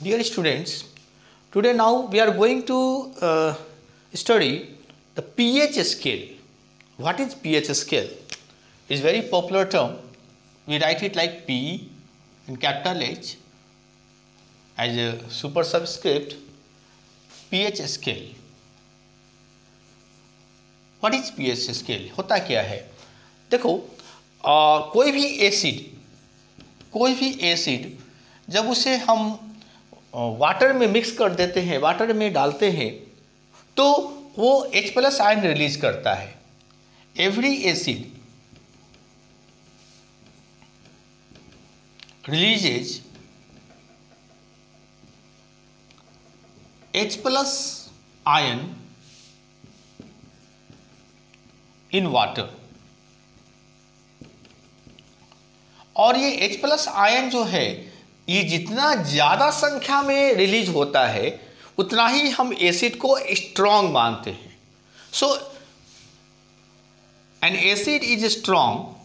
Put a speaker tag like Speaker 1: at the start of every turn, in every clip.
Speaker 1: Dear students, today now we are going to study the pH scale. What is pH scale? It's very popular term. We write it like P in capital H as a super subscript. pH scale. What is pH scale? होता क्या है? देखो कोई भी acid जब उसे हम water में मिक्स कर देते हैं, वाटर में डालते हैं, तो वो H+ आयन रिलीज करता है. Every acid releases H+ ion in water. और ये H+ आयन जो है, ये जितना ज़्यादा संख्या में रिलीज होता है उतना ही हम एसिड को स्ट्रॉन्ग मानते हैं. So an acid is strong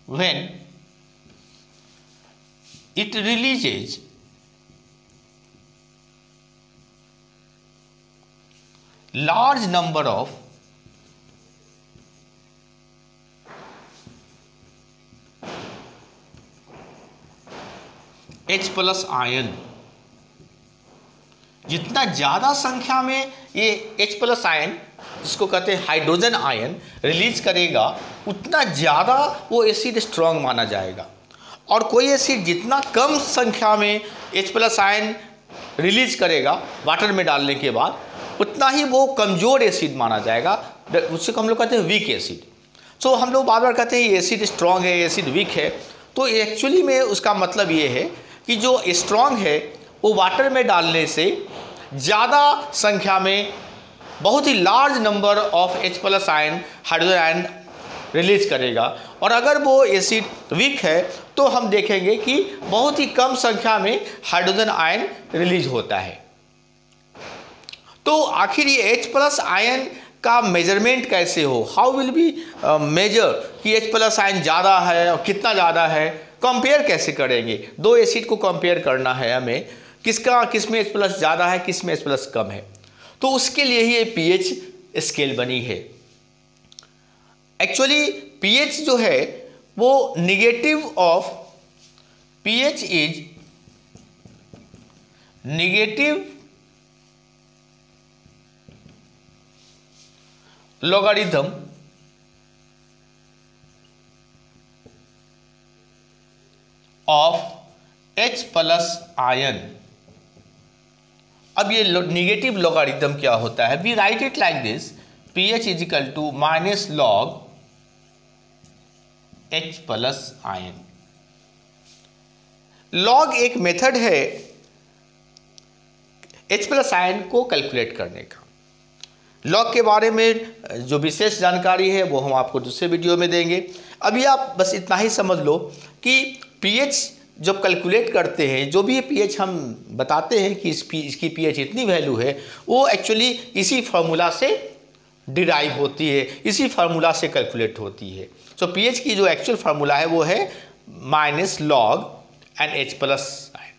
Speaker 1: when it releases large number of H+ ion. जितना ज़्यादा संख्या में ये H+ आयन, जिसको कहते हैं हाइड्रोजन आयन, रिलीज करेगा उतना ज़्यादा वो एसिड स्ट्रॉन्ग माना जाएगा. और कोई एसिड जितना कम संख्या में H+ आयन रिलीज करेगा वाटर में डालने के बाद, उतना ही वो कमज़ोर एसिड माना जाएगा. उससे हम लोग कहते हैं वीक एसिड. सो हम लोग बार बार कहते हैं ये एसिड स्ट्रॉन्ग है, एसिड वीक है. तो एक्चुअली में उसका मतलब ये है कि जो स्ट्रॉन्ग है वो वाटर में डालने से ज़्यादा संख्या में बहुत ही large number of H+ ion, hydrogen ion release करेगा. और अगर वो एसिड वीक है तो हम देखेंगे कि बहुत ही कम संख्या में हाइड्रोजन आयन रिलीज होता है. तो आखिर ये H+ आयन का मेजरमेंट कैसे हो? हाउ विल बी मेजर कि H+ आयन ज़्यादा है और कितना ज़्यादा है? कंपेयर कैसे करेंगे? दो एसिड को कंपेयर करना है हमें, किस में H+ ज़्यादा है, किस में H+ कम है. तो उसके लिए ही ये pH स्केल बनी है. एक्चुअली pH जो है वो negative of pH is negative logarithm of H+ ion. अब ये निगेटिव लॉगरिथम क्या होता है? We write it like this, pH is equal to minus log H+ ion. Log एक मेथड है H+ आयन को कैलकुलेट करने का. लॉग के बारे में जो विशेष जानकारी है वो हम आपको दूसरे वीडियो में देंगे. अभी आप बस इतना ही समझ लो कि pH जब कैलकुलेट करते हैं, जो भी pH हम बताते हैं कि इसकी pH इतनी वैल्यू है, वो एक्चुअली इसी फार्मूला से डिराइव होती है, इसी फार्मूला से कैलकुलेट होती है. सो pH की जो एक्चुअल फार्मूला है वो है माइनस लॉग एन H+ आयन.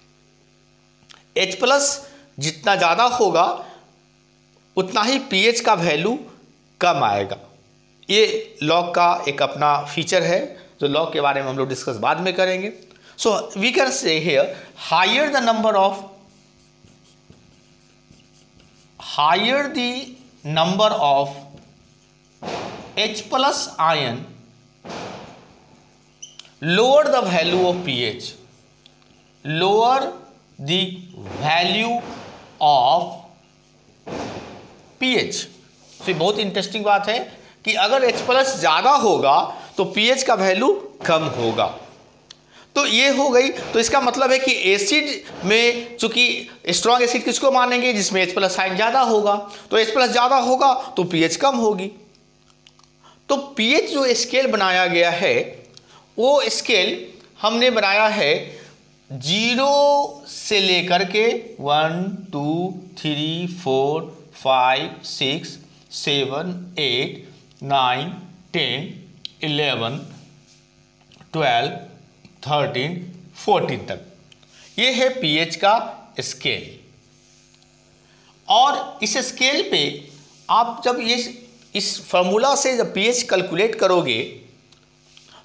Speaker 1: H+ जितना ज़्यादा होगा उतना ही pH का वैल्यू कम आएगा. ये लॉग का एक अपना फीचर है, जो लॉग के बारे में हम लोग डिस्कस बाद में करेंगे. So we can say here higher the number of H+ ion, lower the value of pH. Lower the value of pH. तो ये बहुत इंटरेस्टिंग बात है कि अगर H+ ज़्यादा होगा तो pH का वैल्यू कम होगा. तो ये हो गई. तो इसका मतलब है कि एसिड में, चूंकि स्ट्रॉन्ग एसिड किसको मानेंगे? जिसमें H+ आयन ज़्यादा होगा. तो H+ ज़्यादा होगा तो pH कम होगी. तो pH जो स्केल बनाया गया है वो स्केल हमने बनाया है 0 से लेकर के 1 2 3 4 5 6 7 8 9 10 11 12, 13, 14 तक। ये है पीएच का स्केल। और इस स्केल पे आप जब इस फॉर्मूला से जब पीएच कैलकुलेट करोगे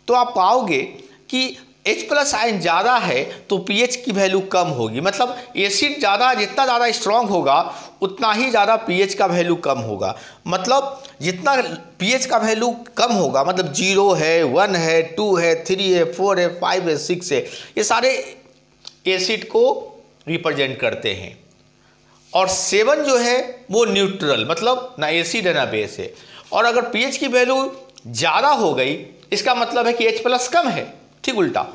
Speaker 1: तो आप पाओगे कि H+ आयन ज़्यादा है तो पीएच की वैल्यू कम होगी। मतलब एसिड ज़्यादा, जितना ज़्यादा स्ट्रांग होगा उतना ही ज़्यादा पीएच का वैल्यू कम होगा। मतलब जितना पीएच का वैल्यू कम होगा, मतलब 0 है, 1 है, 2 है, 3 है, 4 है, 5 है, 6 है, ये सारे एसिड को रिप्रेजेंट करते हैं। और 7 जो है वो न्यूट्रल, मतलब ना एसिड है ना बेस है। और अगर पीएच की वैल्यू ज़्यादा हो गई इसका मतलब है कि H+ कम है। ठीक उल्टा,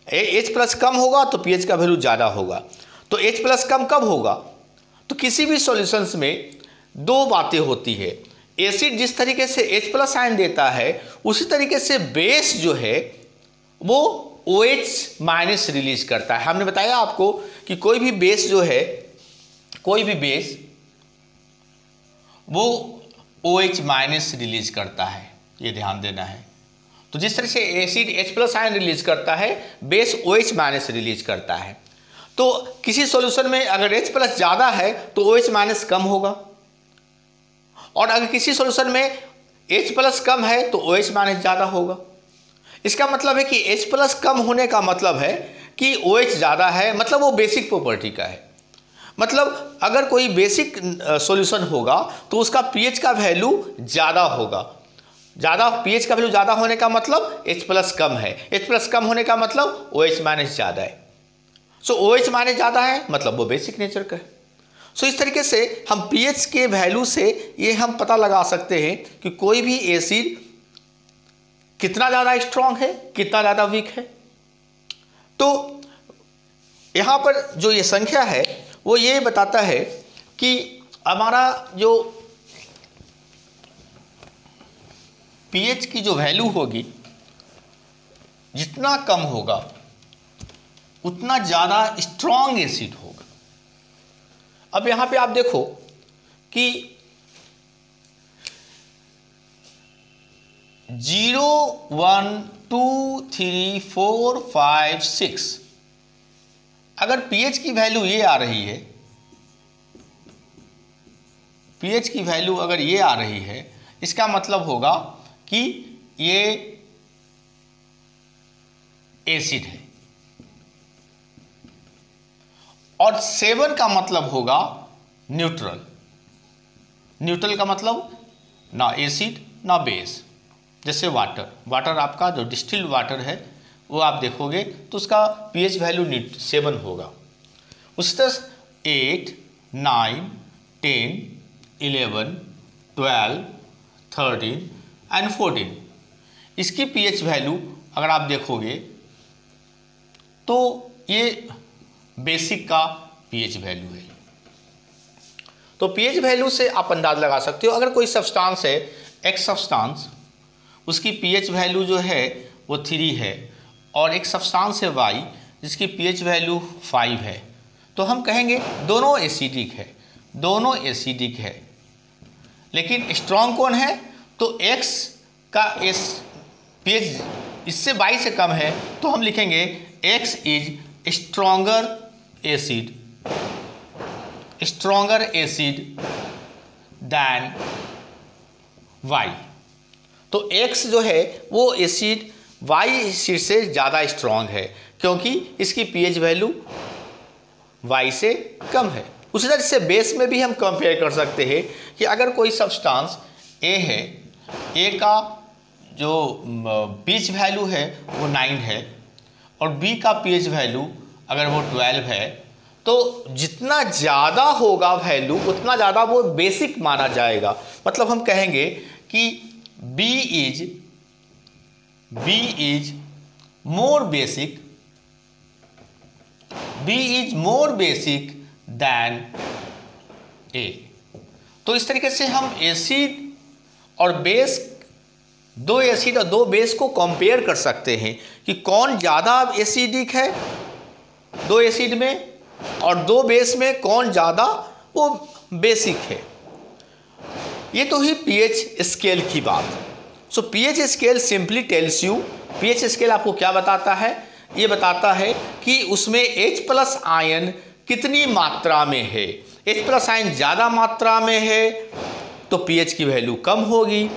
Speaker 1: H+ कम होगा तो पीएच का वैल्यू ज़्यादा होगा। तो H+ कम कब होगा? तो किसी भी सॉल्यूशंस में दो बातें होती है। एसिड जिस तरीके से H+ आयन देता है उसी तरीके से बेस जो है वो OH- रिलीज करता है। हमने बताया आपको कि कोई भी बेस जो है, कोई भी बेस वो OH- रिलीज करता है, ये ध्यान देना है। तो जिस तरह से एसिड H+ आयन रिलीज करता है, बेस OH- रिलीज करता है। तो किसी सॉल्यूशन में अगर H+ ज़्यादा है तो OH- कम होगा, और अगर किसी सॉल्यूशन में H+ कम है तो OH- ज़्यादा होगा। इसका मतलब है कि H+ कम होने का मतलब है कि OH ज़्यादा है, मतलब वो बेसिक प्रॉपर्टी का है। मतलब अगर कोई बेसिक सॉल्यूशन होगा तो उसका पीएच का वैल्यू ज़्यादा होगा। ज़्यादा पीएच का वैल्यू ज़्यादा होने का मतलब H+ कम है, H+ कम होने का मतलब OH- ज़्यादा है। सो OH- ज़्यादा है मतलब वो बेसिक नेचर का है। सो इस तरीके से हम पीएच के वैल्यू से ये हम पता लगा सकते हैं कि कोई भी एसिड कितना ज़्यादा स्ट्रांग है, कितना ज़्यादा वीक है। तो यहाँ पर जो ये संख्या है वो ये बताता है कि हमारा जो पीएच की जो वैल्यू होगी, जितना कम होगा उतना ज़्यादा स्ट्रांग एसिड होगा। अब यहाँ पे आप देखो कि 0, 1, 2, 3, 4, 5, 6 अगर पीएच की वैल्यू ये आ रही है, पीएच की वैल्यू अगर ये आ रही है, इसका मतलब होगा कि ये एसिड है। और 7 का मतलब होगा न्यूट्रल। न्यूट्रल का मतलब ना एसिड ना बेस। जैसे वाटर आपका जो डिस्टिल्ड वाटर है वो आप देखोगे तो उसका पीएच वैल्यू 7 होगा। उस तरह 8, 9, 10, 11, 12, 13 एंड 14 इसकी पीएच वैल्यू अगर आप देखोगे तो ये बेसिक का पीएच वैल्यू है। तो पीएच वैल्यू से आप अंदाज लगा सकते हो। अगर कोई सब्सटेंस है, एक सब्सटेंस, उसकी पीएच वैल्यू जो है वो 3 है, और एक सब्सटेंस है Y जिसकी पीएच वैल्यू 5 है, तो हम कहेंगे दोनों एसिडिक है, दोनों एसिडिक है। लेकिन स्ट्रॉन्ग कौन है? तो X का पीएच इससे Y से कम है तो हम लिखेंगे X is stronger acid, stronger acid than Y। तो X जो है वो एसिड Y एसिड से ज़्यादा स्ट्रॉन्ग है क्योंकि इसकी पीएच वैल्यू Y से कम है। उसी तरह से बेस में भी हम कंपेयर कर सकते हैं कि अगर कोई सब्सटेंस A है, A का जो पीएच वैल्यू है वो 9 है और B का पीएच वैल्यू अगर वो 12 है, तो जितना ज़्यादा होगा वैल्यू उतना ज़्यादा वो बेसिक माना जाएगा। मतलब हम कहेंगे कि B is more basic, B is more basic then A। तो इस तरीके से हम एसिड और बेस, दो एसिड और दो बेस को कंपेयर कर सकते हैं कि कौन ज़्यादा एसिडिक है दो एसिड में, और दो बेस में कौन ज़्यादा वो बेसिक है। ये तो ही पीएच स्केल की बात। सो pH scale simply tells you pH scale आपको क्या बताता है? ये बताता है कि उसमें H+ आयन कितनी मात्रा में है। H+ आयन ज़्यादा मात्रा में है तो पीएच की वैल्यू कम होगी,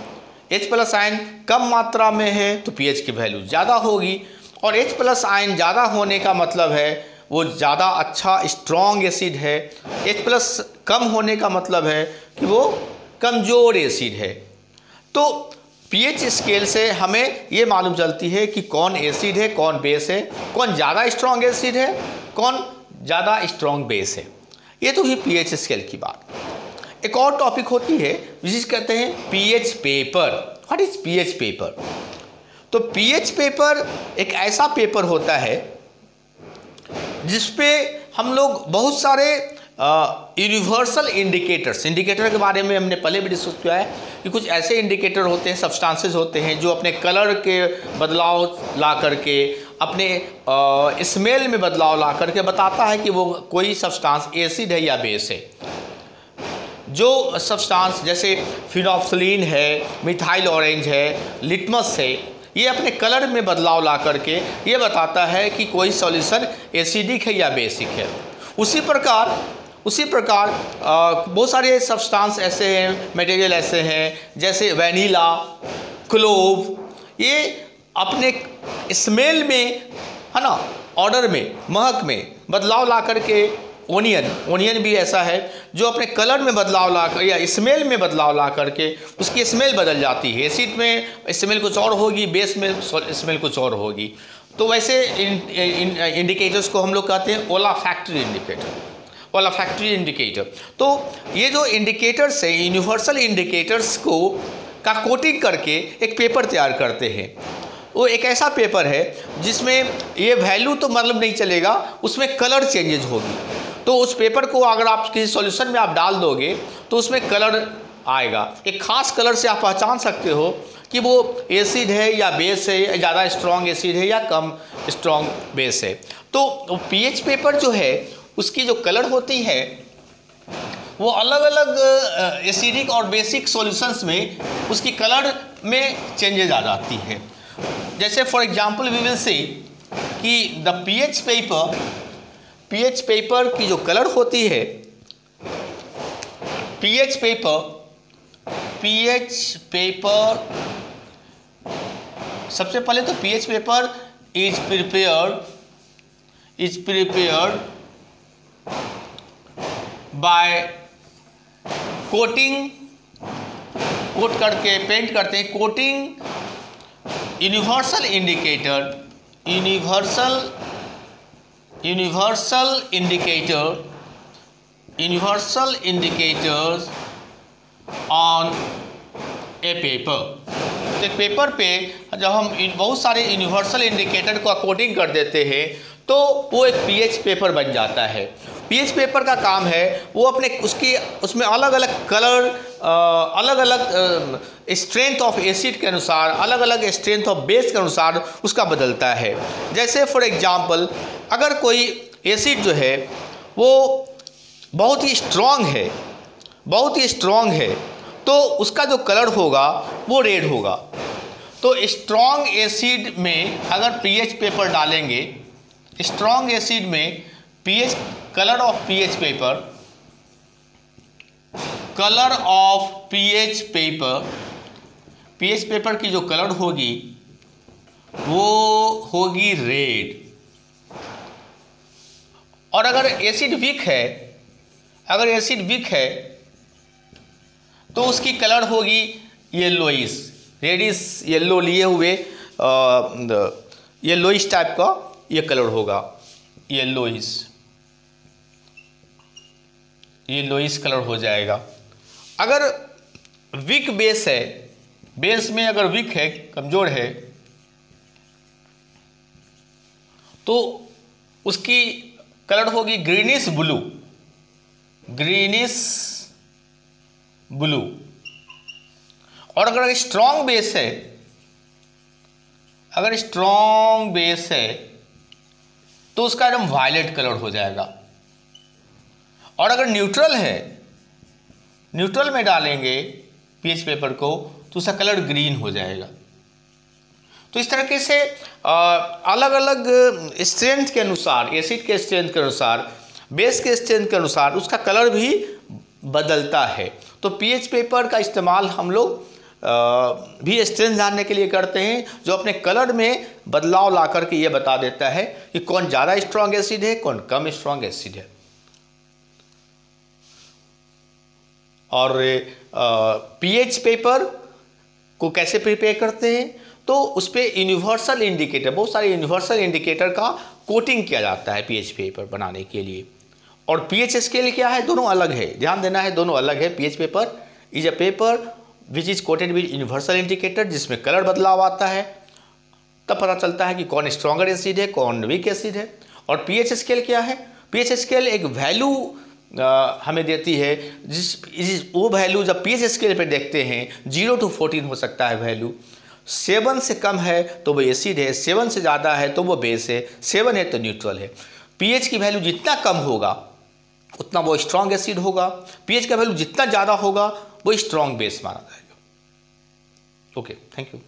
Speaker 1: H+ आयन कम मात्रा में है तो पीएच की वैल्यू ज़्यादा होगी। और H+ आयन ज़्यादा होने का मतलब है वो ज़्यादा अच्छा स्ट्रॉन्ग एसिड है, H+ कम होने का मतलब है कि वो कमज़ोर एसिड है। तो पीएच स्केल से हमें ये मालूम चलती है कि कौन एसिड है, कौन बेस है, कौन ज़्यादा स्ट्रॉन्ग एसिड है, कौन ज़्यादा स्ट्रॉन्ग बेस है। ये तो ही पीएच स्केल की बात। एक और टॉपिक होती है जिसे कहते हैं pH paper. What is pH paper? तो पीएच पेपर एक ऐसा पेपर होता है जिसपे हम लोग बहुत सारे यूनिवर्सल इंडिकेटर के बारे में हमने पहले भी डिस्कस किया है कि कुछ ऐसे इंडिकेटर होते हैं, सब्सटेंसेस होते हैं जो अपने कलर के बदलाव ला करके, अपने स्मेल में बदलाव ला करके बताता है कि वो कोई सब्सटेंस एसिड है या बेस है। जो सब्सटेंस जैसे फिनोल्फ्थलीन है, मिथाइल ऑरेंज है, लिटमस है, ये अपने कलर में बदलाव ला करके ये बताता है कि कोई सॉल्यूशन एसिडिक है या बेसिक है। उसी प्रकार बहुत सारे सब्सटेंस ऐसे हैं, मटेरियल ऐसे हैं जैसे वैनिला, क्लोव, ये अपने स्मेल में, है ना, ऑर्डर में, महक में बदलाव ला करके, ओनियन भी ऐसा है जो अपने कलर में बदलाव ला कर या स्मेल में बदलाव ला करके उसकी स्मेल बदल जाती है। एसिड में स्मेल कुछ और होगी, बेस में स्मेल कुछ और होगी। तो वैसे इंडिकेटर्स को हम लोग कहते हैं ओलाफैक्टरी इंडिकेटर। तो ये जो इंडिकेटर्स है, यूनिवर्सल इंडिकेटर्स को का कोटिंग करके एक पेपर तैयार करते हैं। वो एक ऐसा पेपर है जिसमें ये वैल्यू तो मतलब नहीं चलेगा, उसमें कलर चेंजेस होगी। तो उस पेपर को अगर आप किसी सॉल्यूशन में आप डाल दोगे तो उसमें कलर आएगा। एक खास कलर से आप पहचान सकते हो कि वो एसिड है या बेस है, ज़्यादा स्ट्रॉन्ग एसिड है या कम स्ट्रॉन्ग बेस है। तो पीएच पेपर जो है उसकी जो कलर होती है वो अलग अलग एसिडिक और बेसिक सॉल्यूशंस में उसकी कलर में चेंजेस आ जाती है। जैसे for example we will say कि द पीएच पेपर की जो कलर होती है, पीएच पेपर सबसे पहले तो pH paper is prepared by coating, coat करके पेंट करते हैं, coating universal indicators on a paper. तो एक पेपर पे जब हम बहुत सारे यूनिवर्सल इंडिकेटर को कोटिंग कर देते हैं तो वो एक पीएच पेपर बन जाता है। पीएच पेपर का काम है वो अपने उसमें अलग अलग कलर, अलग अलग स्ट्रेंथ ऑफ एसिड के अनुसार, अलग अलग स्ट्रेंथ ऑफ बेस के अनुसार उसका बदलता है। जैसे फॉर एग्जांपल अगर कोई एसिड जो है वो बहुत ही स्ट्रॉन्ग है तो उसका जो कलर होगा वो रेड होगा। तो स्ट्रॉन्ग एसिड में अगर पीएच पेपर डालेंगे, स्ट्रॉन्ग एसिड में कलर ऑफ पीएच पेपर की जो कलर होगी वो होगी रेड। और अगर एसिड वीक है तो उसकी कलर होगी येलोइश, रेडिश येलो लिए हुए येलोइश टाइप का ये कलर होगा, येलोइश कलर हो जाएगा। अगर वीक बेस है, बेस में अगर वीक है, कमज़ोर है, तो उसकी कलर होगी ग्रीनिश ब्लू। और अगर स्ट्रॉन्ग बेस है तो उसका एकदम वायलेट कलर हो जाएगा। और अगर न्यूट्रल में डालेंगे पीएच पेपर को तो उसका कलर ग्रीन हो जाएगा। तो इस तरीके से अलग अलग स्ट्रेंथ के अनुसार, एसिड के स्ट्रेंथ के अनुसार, बेस के स्ट्रेंथ के अनुसार उसका कलर भी बदलता है। तो पीएच पेपर का इस्तेमाल हम लोग भी स्ट्रेंथ जानने के लिए करते हैं, जो अपने कलर में बदलाव ला करके ये बता देता है कि कौन ज़्यादा स्ट्रॉन्ग एसिड है, कौन कम स्ट्रॉन्ग एसिड है। और पीएच पेपर को कैसे प्रिपेयर करते हैं, तो उस पर यूनिवर्सल इंडिकेटर, बहुत सारे यूनिवर्सल इंडिकेटर का कोटिंग किया जाता है पीएच पेपर बनाने के लिए। और पीएच स्केल क्या है, दोनों अलग है, ध्यान देना है, दोनों अलग है। PH paper is a paper which is coated with universal indicator, जिसमें कलर बदलाव आता है, तब पता चलता है कि कौन स्ट्रॉन्गर एसिड है, कौन वीक एसिड है। और पीएच स्केल क्या है, पीएच स्केल एक वैल्यू हमें देती है, वो वैल्यू जब पीएच स्केल पे देखते हैं 0 to 14 हो सकता है वैल्यू। 7 से कम है तो वो एसिड है, 7 से ज़्यादा है तो वो बेस है, 7 है तो न्यूट्रल है। पीएच की वैल्यू जितना कम होगा उतना वो स्ट्रॉन्ग एसिड होगा, पीएच का वैल्यू जितना ज़्यादा होगा वो स्ट्रॉन्ग बेस माना जाएगा। Okay, thank you.